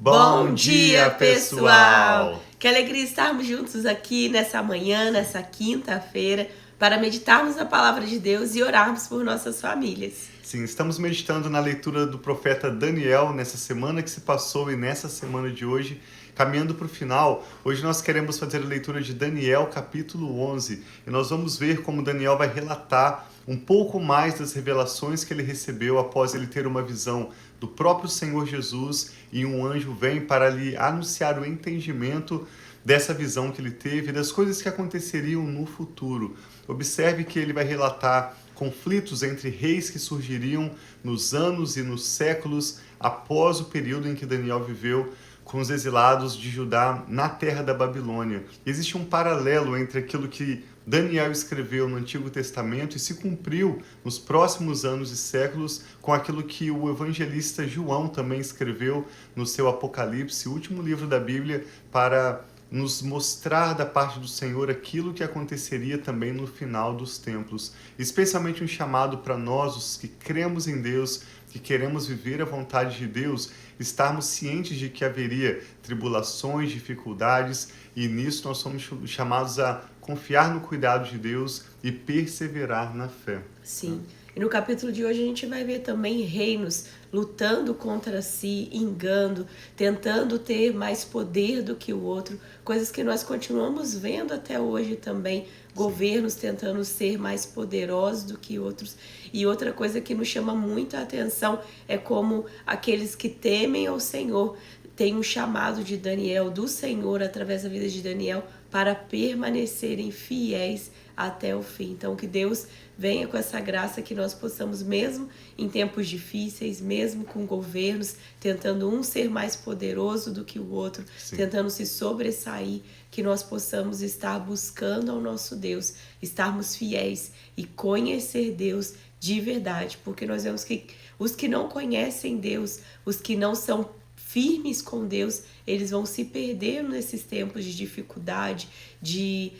Bom dia, pessoal! Que alegria estarmos juntos aqui nessa manhã, nessa quinta-feira, para meditarmos na palavra de Deus e orarmos por nossas famílias. Sim, estamos meditando na leitura do profeta Daniel nessa semana que se passou e nessa semana de hoje, caminhando para o final. Hoje nós queremos fazer a leitura de Daniel, capítulo 11, e nós vamos ver como Daniel vai relatar um pouco mais das revelações que ele recebeu após ele ter uma visão do próprio Senhor Jesus, e um anjo vem para lhe anunciar o entendimento dessa visão que ele teve e das coisas que aconteceriam no futuro. Observe que ele vai relatar conflitos entre reis que surgiriam nos anos e nos séculos após o período em que Daniel viveu com os exilados de Judá na terra da Babilônia. Existe um paralelo entre aquilo que Daniel escreveu no Antigo Testamento e se cumpriu nos próximos anos e séculos com aquilo que o evangelista João também escreveu no seu Apocalipse, o último livro da Bíblia, para nos mostrar da parte do Senhor aquilo que aconteceria também no final dos tempos. Especialmente um chamado para nós, os que cremos em Deus, que queremos viver a vontade de Deus, estarmos cientes de que haveria tribulações, dificuldades, e nisso nós somos chamados a confiar no cuidado de Deus e perseverar na fé. Sim. E no capítulo de hoje a gente vai ver também reinos lutando contra si, engano, tentando ter mais poder do que o outro, coisas que nós continuamos vendo até hoje também, governos tentando ser mais poderosos do que outros. E outra coisa que nos chama muito a atenção é como aqueles que temem ao Senhor têm um chamado de Daniel, do Senhor, através da vida de Daniel, para permanecerem fiéis até o fim. Então, que Deus venha com essa graça que nós possamos, mesmo em tempos difíceis, mesmo com governos, tentando um ser mais poderoso do que o outro, Sim. tentando se sobressair, que nós possamos estar buscando ao nosso Deus, estarmos fiéis e conhecer Deus de verdade, porque nós vemos que os que não conhecem Deus, os que não são firmes com Deus, eles vão se perder nesses tempos de dificuldade, de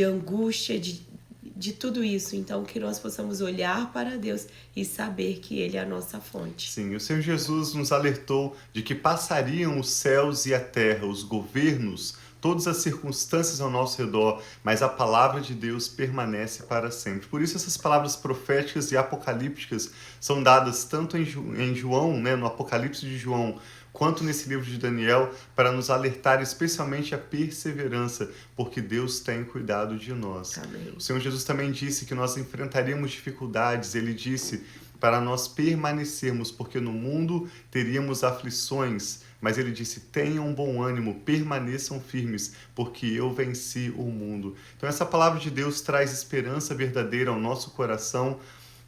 angústia, de tudo isso. Então, que nós possamos olhar para Deus e saber que Ele é a nossa fonte. Sim, o Senhor Jesus nos alertou de que passariam os céus e a terra, os governos, todas as circunstâncias ao nosso redor, mas a palavra de Deus permanece para sempre. Por isso essas palavras proféticas e apocalípticas são dadas tanto em João, no Apocalipse de João, quanto nesse livro de Daniel, para nos alertar especialmente a perseverança, porque Deus tem cuidado de nós. Amém. O Senhor Jesus também disse que nós enfrentaríamos dificuldades. Ele disse para nós permanecermos, porque no mundo teríamos aflições, mas ele disse: tenham bom ânimo, permaneçam firmes, porque eu venci o mundo. Então essa palavra de Deus traz esperança verdadeira ao nosso coração,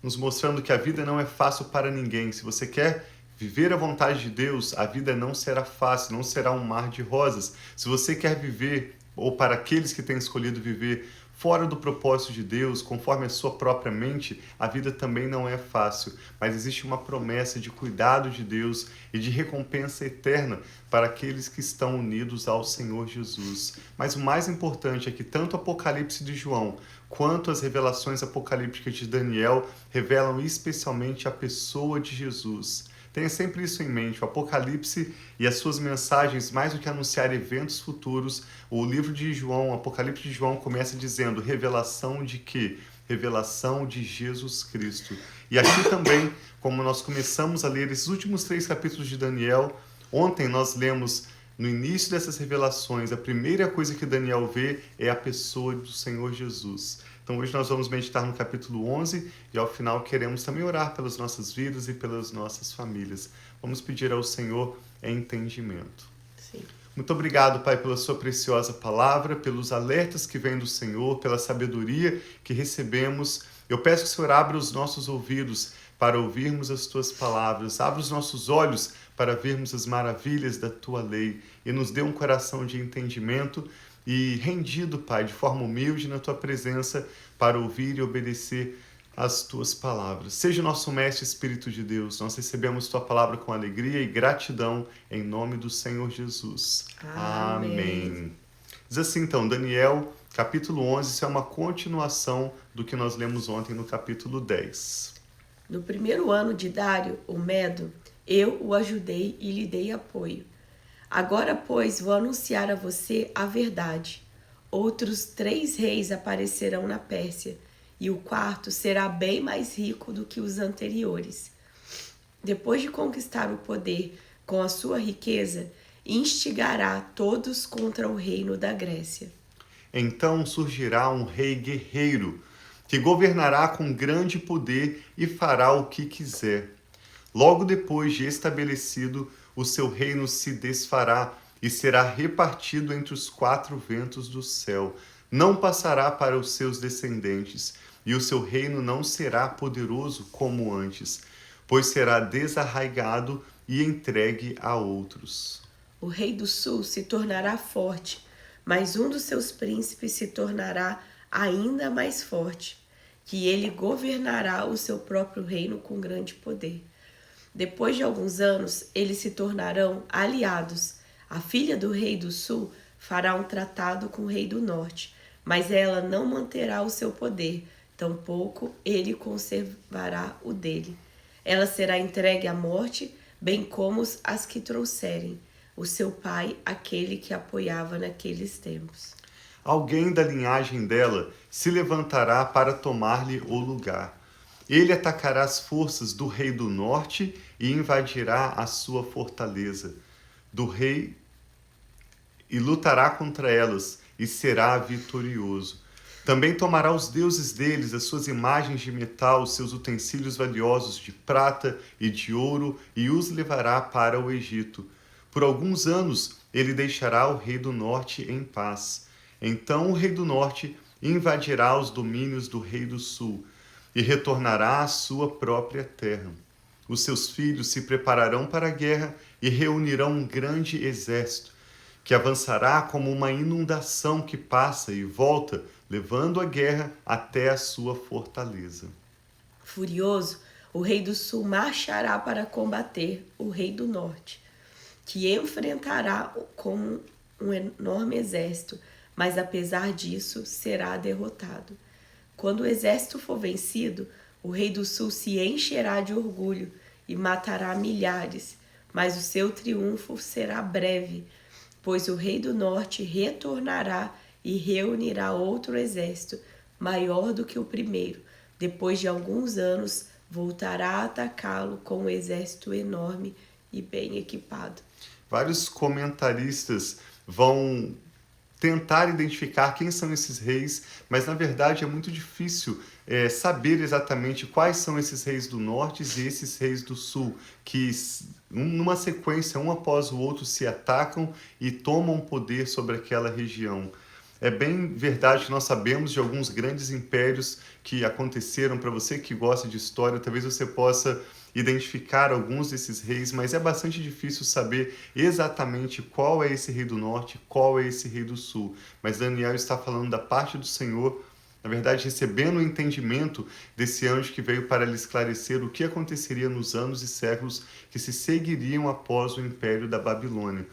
nos mostrando que a vida não é fácil para ninguém. Se você quer viver a vontade de Deus, a vida não será fácil, não será um mar de rosas. Se você quer viver, ou para aqueles que têm escolhido viver fora do propósito de Deus, conforme a sua própria mente, a vida também não é fácil, mas existe uma promessa de cuidado de Deus e de recompensa eterna para aqueles que estão unidos ao Senhor Jesus. Mas o mais importante é que tanto o Apocalipse de João quanto as revelações apocalípticas de Daniel revelam especialmente a pessoa de Jesus. Tenha sempre isso em mente. O Apocalipse e as suas mensagens, mais do que anunciar eventos futuros, o livro de João, o Apocalipse de João, começa dizendo revelação de quê? Revelação de Jesus Cristo. E aqui também, como nós começamos a ler esses últimos 3 capítulos de Daniel, ontem nós lemos no início dessas revelações, a primeira coisa que Daniel vê é a pessoa do Senhor Jesus. Então hoje nós vamos meditar no capítulo 11 e ao final queremos também orar pelas nossas vidas e pelas nossas famílias. Vamos pedir ao Senhor entendimento. Sim. Muito obrigado, Pai, pela sua preciosa palavra, pelos alertas que vêm do Senhor, pela sabedoria que recebemos. Eu peço que o Senhor abra os nossos ouvidos para ouvirmos as tuas palavras, abra os nossos olhos para vermos as maravilhas da tua lei e nos dê um coração de entendimento e rendido, Pai, de forma humilde na tua presença para ouvir e obedecer as tuas palavras. Seja o nosso mestre Espírito de Deus. Nós recebemos tua palavra com alegria e gratidão em nome do Senhor Jesus. Amém. Diz assim então, Daniel, capítulo 11, isso é uma continuação do que nós lemos ontem no capítulo 10. No primeiro ano de Dário, o Medo, eu o ajudei e lhe dei apoio. Agora, pois, vou anunciar a você a verdade. Outros 3 reis aparecerão na Pérsia, e o quarto será bem mais rico do que os anteriores. Depois de conquistar o poder com a sua riqueza, instigará todos contra o reino da Grécia. Então surgirá um rei guerreiro, que governará com grande poder e fará o que quiser. Logo depois de estabelecido, o seu reino se desfará e será repartido entre os 4 ventos do céu. Não passará para os seus descendentes, e o seu reino não será poderoso como antes, pois será desarraigado e entregue a outros. O rei do sul se tornará forte, mas um dos seus príncipes se tornará ainda mais forte, que ele governará o seu próprio reino com grande poder. Depois de alguns anos, eles se tornarão aliados. A filha do rei do sul fará um tratado com o rei do norte, mas ela não manterá o seu poder, tampouco ele conservará o dele. Ela será entregue à morte, bem como as que trouxerem o seu pai, aquele que apoiava naqueles tempos. Alguém da linhagem dela se levantará para tomar-lhe o lugar. Ele atacará as forças do rei do norte e invadirá a sua fortaleza do rei e lutará contra elas e será vitorioso. Também tomará os deuses deles, as suas imagens de metal, os seus utensílios valiosos de prata e de ouro, e os levará para o Egito. Por alguns anos ele deixará o rei do norte em paz. Então o rei do norte invadirá os domínios do rei do sul e retornará à sua própria terra. Os seus filhos se prepararão para a guerra e reunirão um grande exército, que avançará como uma inundação que passa e volta, levando a guerra até a sua fortaleza. Furioso, o rei do sul marchará para combater o rei do norte, que enfrentará com um enorme exército, mas apesar disso será derrotado. Quando o exército for vencido, o rei do sul se encherá de orgulho e matará milhares, mas o seu triunfo será breve, pois o rei do norte retornará e reunirá outro exército, maior do que o primeiro. Depois de alguns anos, voltará a atacá-lo com um exército enorme e bem equipado. Vários comentaristas vão tentar identificar quem são esses reis, mas na verdade é muito difícil saber exatamente quais são esses reis do norte e esses reis do sul, que numa sequência, um após o outro, se atacam e tomam poder sobre aquela região. É bem verdade que nós sabemos de alguns grandes impérios que aconteceram. Para você que gosta de história, talvez você possa identificar alguns desses reis, mas é bastante difícil saber exatamente qual é esse rei do norte, qual é esse rei do sul. Mas Daniel está falando da parte do Senhor, na verdade recebendo o entendimento desse anjo que veio para lhe esclarecer o que aconteceria nos anos e séculos que se seguiriam após o império da Babilônia.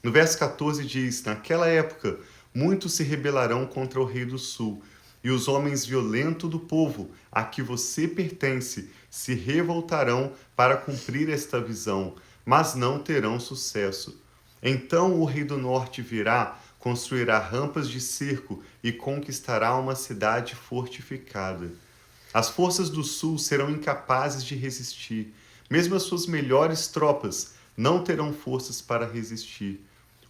No verso 14 diz: naquela época muitos se rebelarão contra o rei do sul, e os homens violentos do povo a que você pertence se revoltarão para cumprir esta visão, mas não terão sucesso. Então o rei do norte virá, construirá rampas de cerco e conquistará uma cidade fortificada. As forças do sul serão incapazes de resistir. Mesmo as suas melhores tropas não terão forças para resistir.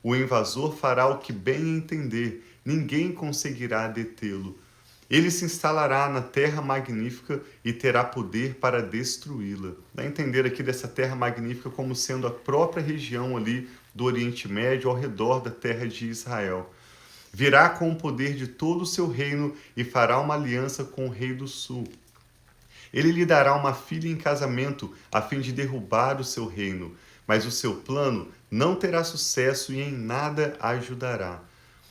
O invasor fará o que bem entender, ninguém conseguirá detê-lo. Ele se instalará na terra magnífica e terá poder para destruí-la. Dá a entender aqui dessa terra magnífica como sendo a própria região ali do Oriente Médio ao redor da terra de Israel. Virá com o poder de todo o seu reino e fará uma aliança com o rei do sul. Ele lhe dará uma filha em casamento a fim de derrubar o seu reino, mas o seu plano não terá sucesso e em nada ajudará.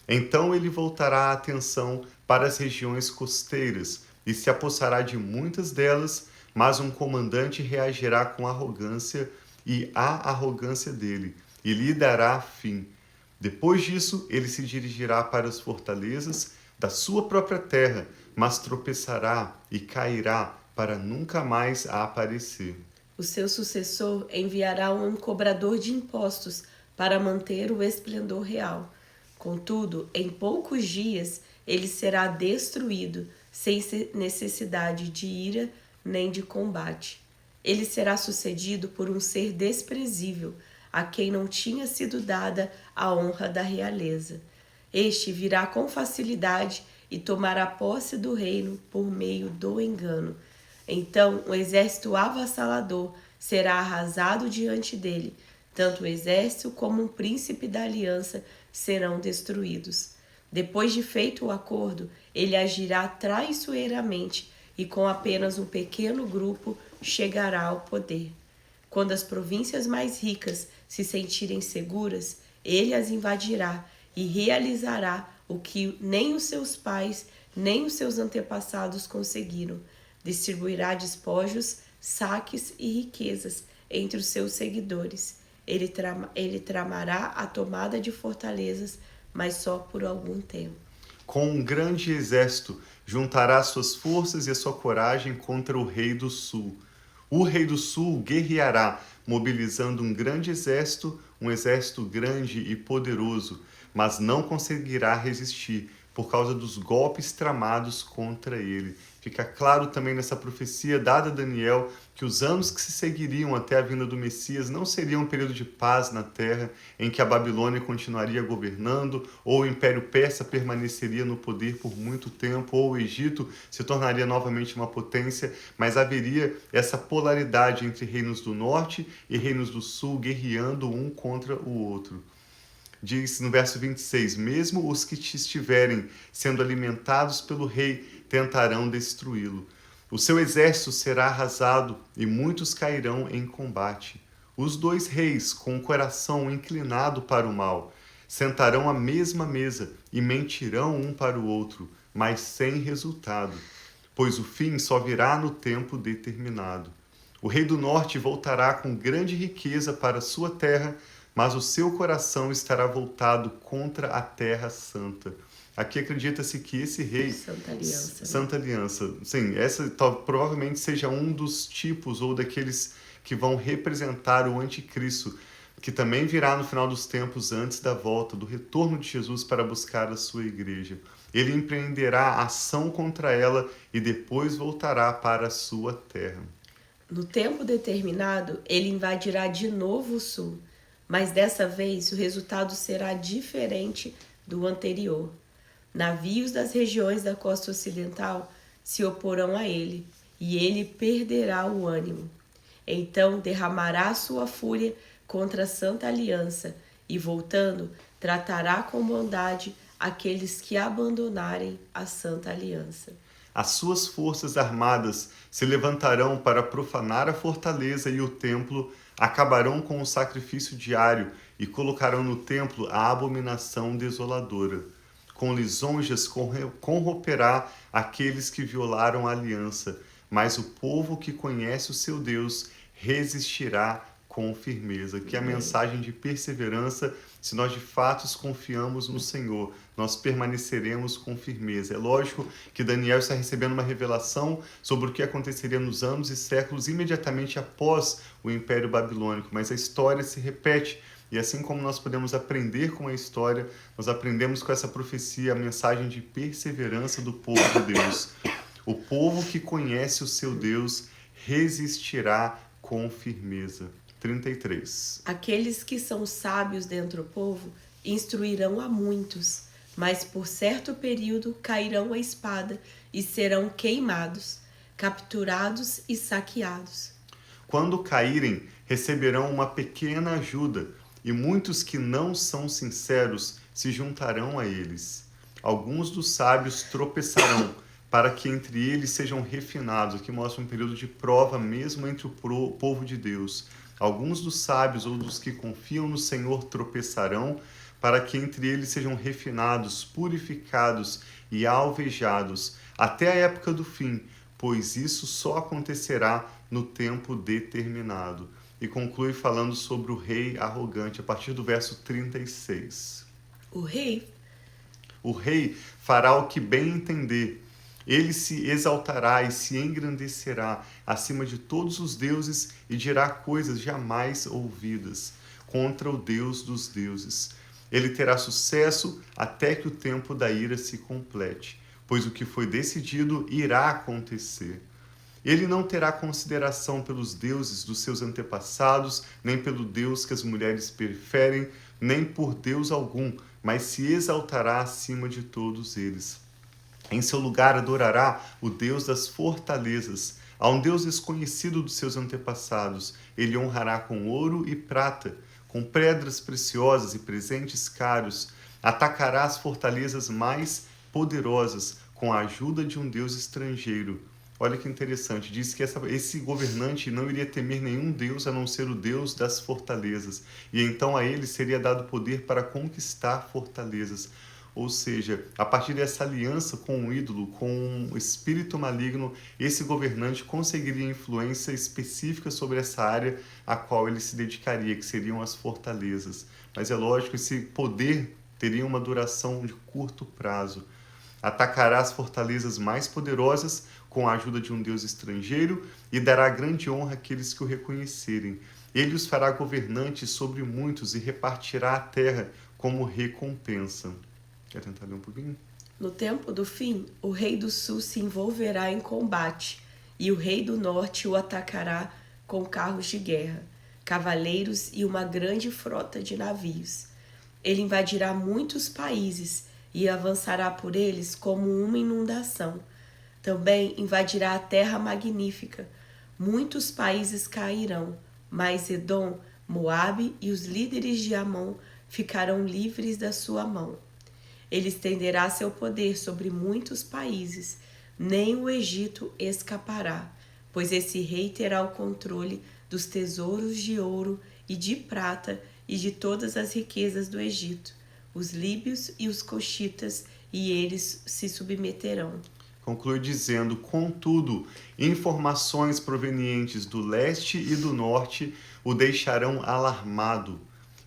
Então ele voltará a atenção para as regiões costeiras e se apossará de muitas delas, mas um comandante reagirá com arrogância e a arrogância dele, e lhe dará fim. Depois disso, ele se dirigirá para as fortalezas da sua própria terra, mas tropeçará e cairá para nunca mais aparecer. O seu sucessor enviará um cobrador de impostos para manter o esplendor real. Contudo, em poucos dias ele será destruído, sem necessidade de ira nem de combate. Ele será sucedido por um ser desprezível, a quem não tinha sido dada a honra da realeza. Este virá com facilidade e tomará posse do reino por meio do engano. Então o exército avassalador será arrasado diante dele. Tanto o exército como um príncipe da aliança serão destruídos. Depois de feito o acordo, ele agirá traiçoeiramente e com apenas um pequeno grupo chegará ao poder. Quando as províncias mais ricas se sentirem seguras, ele as invadirá e realizará o que nem os seus pais nem os seus antepassados conseguiram. Distribuirá despojos, saques e riquezas entre os seus seguidores. Ele tramará a tomada de fortalezas, mas só por algum tempo. Com um grande exército, juntará suas forças e a sua coragem contra o rei do sul. O rei do sul guerreará, mobilizando um grande exército, um exército grande e poderoso, mas não conseguirá resistir por causa dos golpes tramados contra ele. Fica claro também nessa profecia dada a Daniel que os anos que se seguiriam até a vinda do Messias não seriam um período de paz na terra, em que a Babilônia continuaria governando, ou o Império Persa permaneceria no poder por muito tempo, ou o Egito se tornaria novamente uma potência, mas haveria essa polaridade entre reinos do norte e reinos do sul guerreando um contra o outro. Diz no verso 26, mesmo os que estiverem sendo alimentados pelo rei tentarão destruí-lo. O seu exército será arrasado e muitos cairão em combate. Os dois reis, com o coração inclinado para o mal, sentarão à mesma mesa e mentirão um para o outro, mas sem resultado, pois o fim só virá no tempo determinado. O rei do norte voltará com grande riqueza para sua terra, mas o seu coração estará voltado contra a terra santa. Aqui acredita-se que esse rei... Santa Aliança. Santa Aliança. Sim, essa provavelmente seja um dos tipos ou daqueles que vão representar o anticristo, que também virá no final dos tempos antes da volta, do retorno de Jesus para buscar a sua igreja. Ele empreenderá ação contra ela e depois voltará para a sua terra. No tempo determinado, ele invadirá de novo o sul, mas dessa vez o resultado será diferente do anterior. Navios das regiões da costa ocidental se oporão a ele, e ele perderá o ânimo. Então derramará sua fúria contra a Santa Aliança, e voltando, tratará com bondade aqueles que abandonarem a Santa Aliança. As suas forças armadas se levantarão para profanar a fortaleza e o templo, acabarão com o sacrifício diário e colocarão no templo a abominação desoladora. Com lisonjas corromperá aqueles que violaram a aliança, mas o povo que conhece o seu Deus resistirá com firmeza. Que a mensagem de perseverança, se nós de fato confiamos no Senhor, nós permaneceremos com firmeza. É lógico que Daniel está recebendo uma revelação sobre o que aconteceria nos anos e séculos imediatamente após o Império Babilônico, mas a história se repete. E assim como nós podemos aprender com a história, nós aprendemos com essa profecia a mensagem de perseverança do povo de Deus. O povo que conhece o seu Deus resistirá com firmeza. 33. Aqueles que são sábios dentre o povo instruirão a muitos, mas por certo período cairão a espada e serão queimados, capturados e saqueados. Quando caírem, receberão uma pequena ajuda, e muitos que não são sinceros se juntarão a eles. Alguns dos sábios tropeçarão, para que entre eles sejam refinados. Aqui mostra um período de prova mesmo entre o povo de Deus. Alguns dos sábios ou dos que confiam no Senhor tropeçarão, para que entre eles sejam refinados, purificados e alvejados, até a época do fim, pois isso só acontecerá no tempo determinado. E conclui falando sobre o rei arrogante, a partir do verso 36. O rei fará o que bem entender. Ele se exaltará e se engrandecerá acima de todos os deuses e dirá coisas jamais ouvidas. contra o Deus dos deuses. Ele terá sucesso até que o tempo da ira se complete, pois o que foi decidido irá acontecer. Ele não terá consideração pelos deuses dos seus antepassados, nem pelo Deus que as mulheres preferem, nem por Deus algum, mas se exaltará acima de todos eles. Em seu lugar adorará o Deus das fortalezas, a um Deus desconhecido dos seus antepassados. Ele honrará com ouro e prata, com pedras preciosas e presentes caros. Atacará as fortalezas mais poderosas com a ajuda de um Deus estrangeiro. Olha que interessante, diz que esse governante não iria temer nenhum Deus a não ser o Deus das fortalezas. E então a ele seria dado poder para conquistar fortalezas. Ou seja, a partir dessa aliança com o ídolo, com o espírito maligno, esse governante conseguiria influência específica sobre essa área a qual ele se dedicaria, que seriam as fortalezas. Mas é lógico, esse poder teria uma duração de curto prazo. Atacará as fortalezas mais poderosas com a ajuda de um Deus estrangeiro e dará grande honra àqueles que o reconhecerem. Ele os fará governantes sobre muitos e repartirá a terra como recompensa. Quer tentar ler um pouquinho? No tempo do fim, o rei do sul se envolverá em combate, e o rei do norte o atacará com carros de guerra, cavaleiros e uma grande frota de navios. Ele invadirá muitos países e avançará por eles como uma inundação. Também invadirá a terra magnífica. Muitos países cairão, mas Edom, Moabe e os líderes de Amon ficarão livres da sua mão. Ele estenderá seu poder sobre muitos países, nem o Egito escapará, pois esse rei terá o controle dos tesouros de ouro e de prata e de todas as riquezas do Egito, os líbios e os coxitas, e eles se submeterão. Conclui dizendo: contudo, informações provenientes do leste e do norte o deixarão alarmado.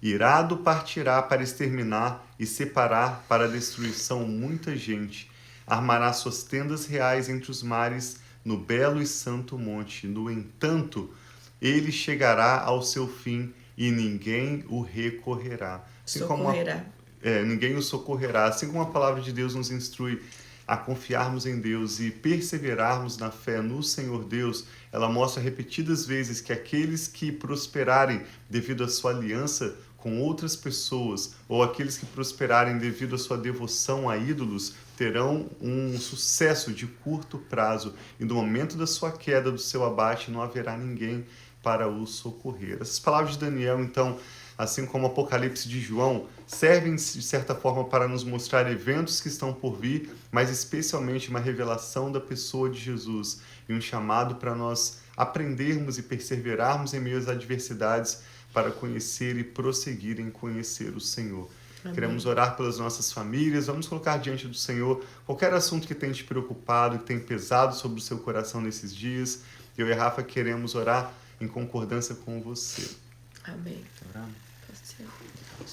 Irado partirá para exterminar e separar para a destruição muita gente. Armará suas tendas reais entre os mares, no belo e santo monte. No entanto, ele chegará ao seu fim e ninguém o recorrerá. Ninguém o socorrerá. Assim como a palavra de Deus nos instrui a confiarmos em Deus e perseverarmos na fé no Senhor Deus, ela mostra repetidas vezes que aqueles que prosperarem devido à sua aliança com outras pessoas, ou aqueles que prosperarem devido à sua devoção a ídolos, terão um sucesso de curto prazo, e no momento da sua queda, do seu abate, não haverá ninguém para o socorrer. Essas palavras de Daniel, então, assim como o Apocalipse de João, servem de certa forma para nos mostrar eventos que estão por vir, mas especialmente uma revelação da pessoa de Jesus e um chamado para nós aprendermos e perseverarmos em meio às adversidades para conhecer e prosseguir em conhecer o Senhor. Amém. Queremos orar pelas nossas famílias, vamos colocar diante do Senhor qualquer assunto que tenha te preocupado, que tenha pesado sobre o seu coração nesses dias. Eu e a Rafa queremos orar em concordância com você. Amém.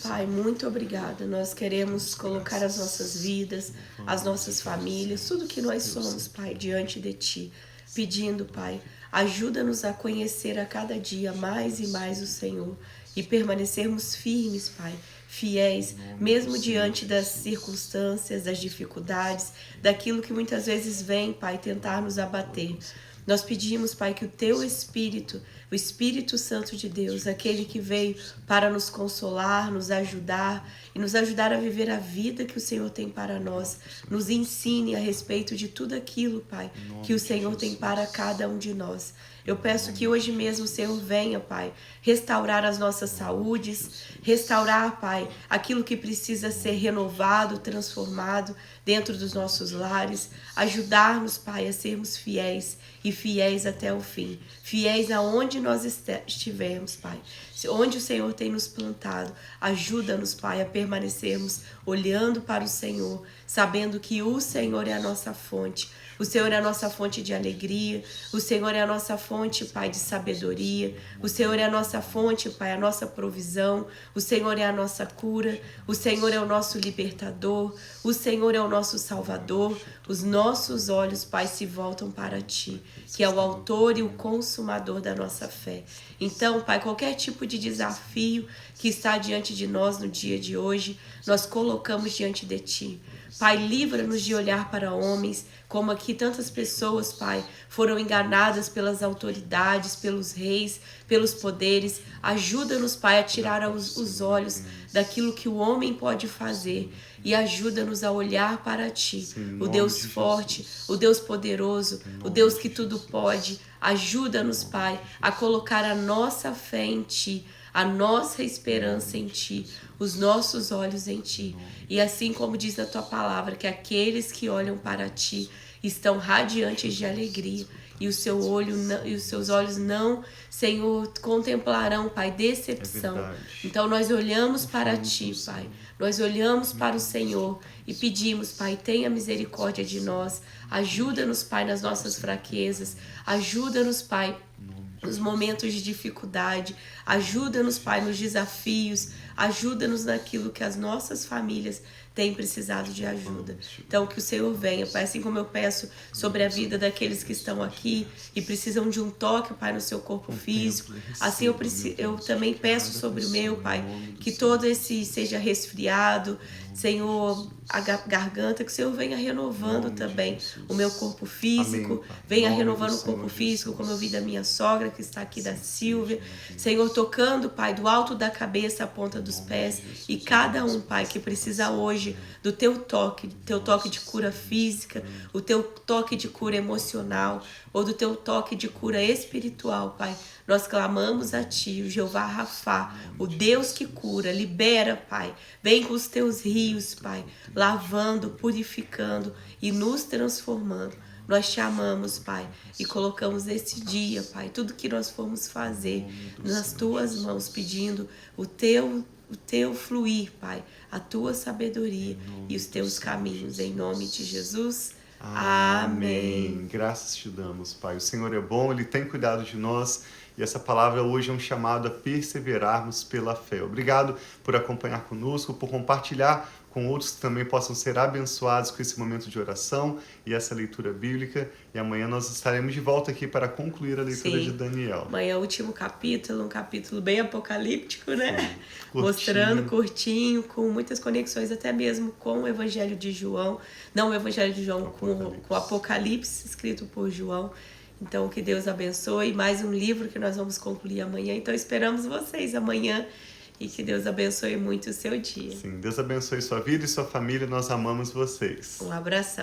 Pai, muito obrigada. Nós queremos colocar as nossas vidas, as nossas famílias, tudo que nós somos, Pai, diante de Ti, pedindo, Pai, ajuda-nos a conhecer a cada dia mais e mais o Senhor e permanecermos firmes, Pai, fiéis, mesmo diante das circunstâncias, das dificuldades, daquilo que muitas vezes vem, Pai, tentar nos abater. Nós pedimos, Pai, que o Teu Espírito, o Espírito Santo de Deus, aquele que veio para nos consolar, nos ajudar e nos ajudar a viver a vida que o Senhor tem para nós, nos ensine a respeito de tudo aquilo, Pai, que o Senhor tem para cada um de nós. Eu peço que hoje mesmo o Senhor venha, Pai, restaurar as nossas saúdes, restaurar, Pai, aquilo que precisa ser renovado, transformado dentro dos nossos lares, ajudar-nos, Pai, a sermos fiéis e fiéis até o fim, fiéis aonde nós estivermos, Pai. Onde o Senhor tem nos plantado, ajuda-nos, Pai, a permanecermos olhando para o Senhor, sabendo que o Senhor é a nossa fonte. O Senhor é a nossa fonte de alegria, o Senhor é a nossa fonte, Pai, de sabedoria, o Senhor é a nossa fonte, Pai, a nossa provisão, o Senhor é a nossa cura, o Senhor é o nosso libertador, o Senhor é o nosso Salvador, os nossos olhos, Pai, se voltam para Ti, que é o autor e o consumador da nossa fé. Então, Pai, qualquer tipo de desafio que está diante de nós no dia de hoje, nós colocamos diante de Ti. Pai, livra-nos de olhar para homens, como aqui tantas pessoas, Pai, foram enganadas pelas autoridades, pelos reis, pelos poderes. Ajuda-nos, Pai, a tirar os olhos daquilo que o homem pode fazer e ajuda-nos a olhar para Ti, o Deus forte, o Deus poderoso, o Deus que tudo pode. Ajuda-nos, Pai, a colocar a nossa fé em Ti, a nossa esperança em Ti, os nossos olhos em Ti. E assim como diz a Tua palavra, que aqueles que olham para Ti estão radiantes de alegria, e o seu olho e os seus olhos não, Senhor, contemplarão, Pai, decepção. Então nós olhamos para Ti, Pai. Nós olhamos para o Senhor e pedimos, Pai, tenha misericórdia de nós. Ajuda-nos, Pai, nas nossas fraquezas. Ajuda-nos, Pai, nos momentos de dificuldade. Ajuda-nos, Pai, nos desafios. Ajuda-nos naquilo que as nossas famílias têm precisado de ajuda. Então, que o Senhor venha, Pai, assim como eu peço sobre a vida daqueles que estão aqui e precisam de um toque, Pai, no seu corpo físico. Assim eu também peço sobre o meu, Pai, que todo esse seja resfriado, Senhor, a garganta, que o Senhor venha renovando também o meu corpo físico, venha renovando o corpo físico, como eu vi da minha sogra, que está aqui, da Silvia. Senhor, tocando, Pai, do alto da cabeça à ponta dos pés, e cada um, Pai, que precisa hoje do Teu toque de cura física, o Teu toque de cura emocional, ou do Teu toque de cura espiritual, Pai. Nós clamamos a Ti, o Jeová Rafá, o Deus que cura. Libera, Pai. Vem com os Teus rios, Pai, lavando, purificando e nos transformando. Nós Te amamos, Pai, e colocamos esse dia, Pai, tudo que nós formos fazer nas Tuas mãos, pedindo o Teu fluir, Pai, a Tua sabedoria e os Teus caminhos. Em nome de Jesus. Amém. Graças Te damos, Pai. O Senhor é bom, Ele tem cuidado de nós. E essa palavra hoje é um chamado a perseverarmos pela fé. Obrigado por acompanhar conosco, por compartilhar com outros que também possam ser abençoados com esse momento de oração e essa leitura bíblica. E amanhã nós estaremos de volta aqui para concluir a leitura de Daniel. Amanhã é o último capítulo, um capítulo bem apocalíptico, né? Curtinho. Mostrando curtinho, com muitas conexões até mesmo com o Evangelho de João. Não o Evangelho de João, com o Apocalipse, escrito por João. Então, que Deus abençoe. Mais um livro que nós vamos concluir amanhã. Então, esperamos vocês amanhã. E que Deus abençoe muito o seu dia. Sim, Deus abençoe sua vida e sua família. Nós amamos vocês. Um abração.